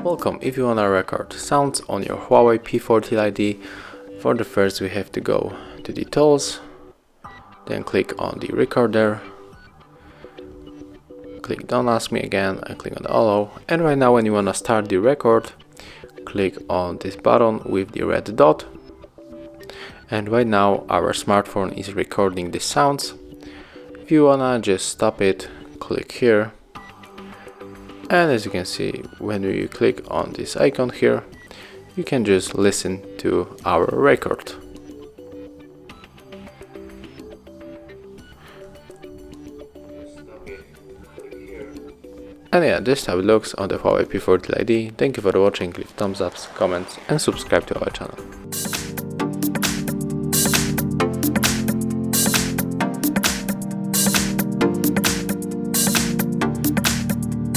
Welcome. If you wanna record sounds on your Huawei P40 Lite E, for the first we have to go to the tools, then click on the recorder, click don't ask me again and click on allow, and right now when you wanna start the record, click on this button with the red dot, and right now our smartphone is recording the sounds. If you wanna just stop it, click here. And as you can see, when you click on this icon here, you can just listen to our record. And yeah, this is how it looks on the Huawei P40 Lite E. Thank you for watching, leave thumbs ups, comments and subscribe to our channel.